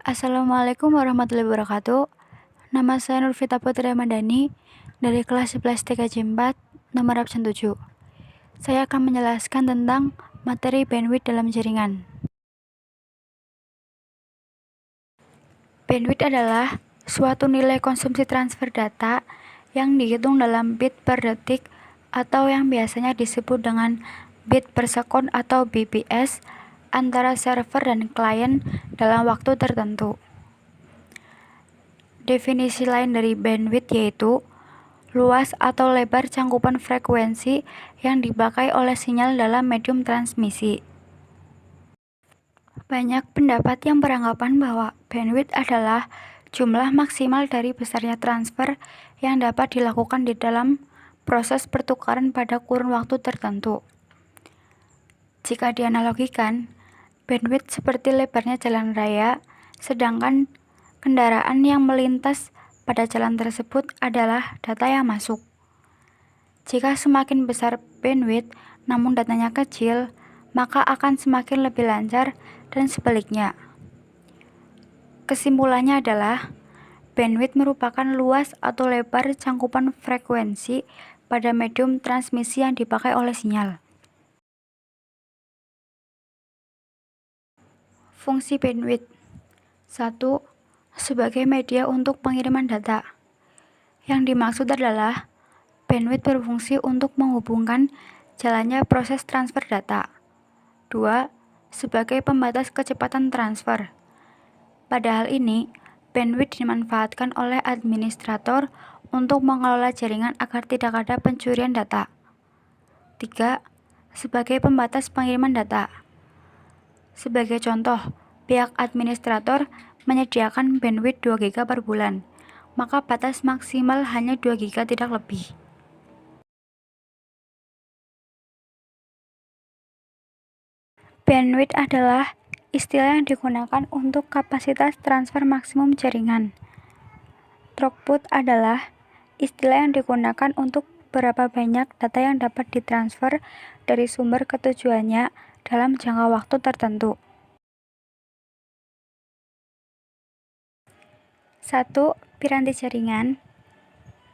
Assalamualaikum warahmatullahi wabarakatuh. Nama saya Nurvita Putri Ramadhani dari kelas 11 TKJ 4, nomor absen 7. Saya akan menjelaskan tentang materi bandwidth dalam jaringan. Bandwidth adalah suatu nilai konsumsi transfer data yang dihitung dalam bit per detik atau yang biasanya disebut dengan bit per sekon atau bps antara server dan klien dalam waktu tertentu. Definisi lain dari bandwidth yaitu luas atau lebar cangkupan frekuensi yang dipakai oleh sinyal dalam medium transmisi. Banyak pendapat yang beranggapan bahwa bandwidth adalah jumlah maksimal dari besarnya transfer yang dapat dilakukan di dalam proses pertukaran pada kurun waktu tertentu. Jika dianalogikan, bandwidth seperti lebarnya jalan raya, sedangkan kendaraan yang melintas pada jalan tersebut adalah data yang masuk. Jika semakin besar bandwidth namun datanya kecil, maka akan semakin lebih lancar dan sebaliknya. Kesimpulannya adalah bandwidth merupakan luas atau lebar cangkupan frekuensi pada medium transmisi yang dipakai oleh sinyal. Fungsi bandwidth 1. Sebagai media untuk pengiriman data. Yang dimaksud adalah bandwidth berfungsi untuk menghubungkan jalannya proses transfer data. 2. Sebagai pembatas kecepatan transfer. Pada hal ini, bandwidth dimanfaatkan oleh administrator untuk mengelola jaringan agar tidak ada pencurian data. 3. Sebagai pembatas pengiriman data. Sebagai contoh, pihak administrator menyediakan bandwidth 2 GB per bulan, maka batas maksimal hanya 2 GB tidak lebih. Bandwidth adalah istilah yang digunakan untuk kapasitas transfer maksimum jaringan. Throughput adalah istilah yang digunakan untuk berapa banyak data yang dapat ditransfer dari sumber ke tujuannya dalam jangka waktu tertentu. 1. Piranti jaringan.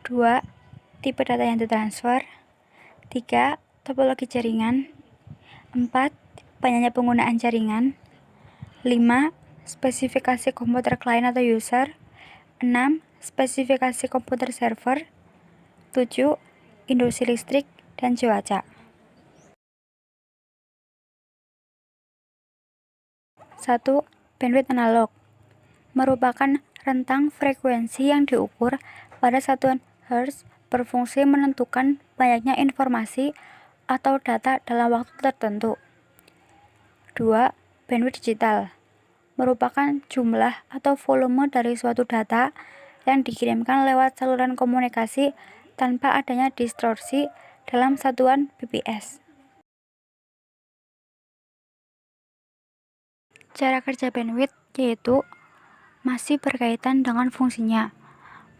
2. Tipe data yang ditransfer. 3. Topologi jaringan. 4. Banyaknya penggunaan jaringan. 5. Spesifikasi komputer klien atau user. 6. Spesifikasi komputer server. 7. Industri listrik dan cuaca. 1. Bandwidth analog merupakan rentang frekuensi yang diukur pada satuan Hertz, berfungsi menentukan banyaknya informasi atau data dalam waktu tertentu. 2. Bandwidth digital merupakan jumlah atau volume dari suatu data yang dikirimkan lewat saluran komunikasi tanpa adanya distorsi dalam satuan bps. Cara kerja bandwidth yaitu masih berkaitan dengan fungsinya.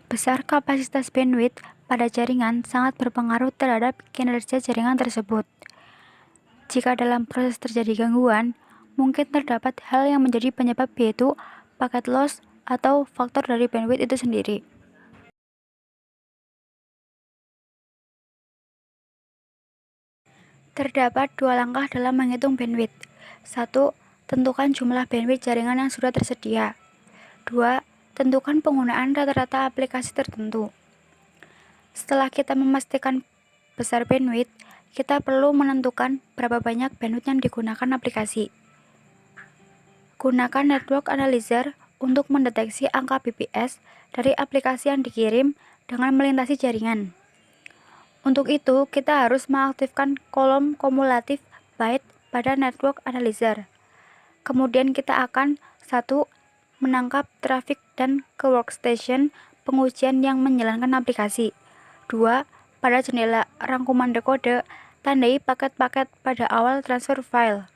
Besar kapasitas bandwidth pada jaringan sangat berpengaruh terhadap kinerja jaringan tersebut. Jika dalam proses terjadi gangguan, mungkin terdapat hal yang menjadi penyebab yaitu packet loss atau faktor dari bandwidth itu sendiri. Terdapat 2 langkah dalam menghitung bandwidth. 1. Tentukan jumlah bandwidth jaringan yang sudah tersedia. 2. Tentukan penggunaan rata-rata aplikasi tertentu. Setelah kita memastikan besar bandwidth, kita perlu menentukan berapa banyak bandwidth yang digunakan aplikasi. Gunakan network analyzer untuk mendeteksi angka bps dari aplikasi yang dikirim dengan melintasi jaringan. Untuk itu, kita harus mengaktifkan kolom kumulatif byte pada network analyzer. Kemudian kita akan 1. Menangkap trafik dan ke workstation pengujian yang menjalankan aplikasi. 2. Pada jendela rangkuman dekode, tandai paket-paket pada awal transfer file.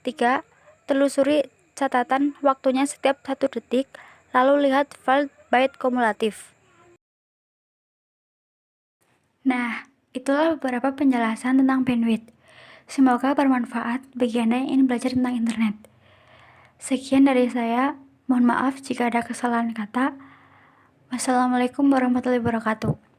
3. Telusuri catatan waktunya setiap 1 detik, lalu lihat file byte kumulatif. Nah, itulah beberapa penjelasan tentang bandwidth. Semoga bermanfaat bagi Anda yang ingin belajar tentang internet. Sekian dari saya. Mohon maaf jika ada kesalahan kata. Wassalamualaikum warahmatullahi wabarakatuh.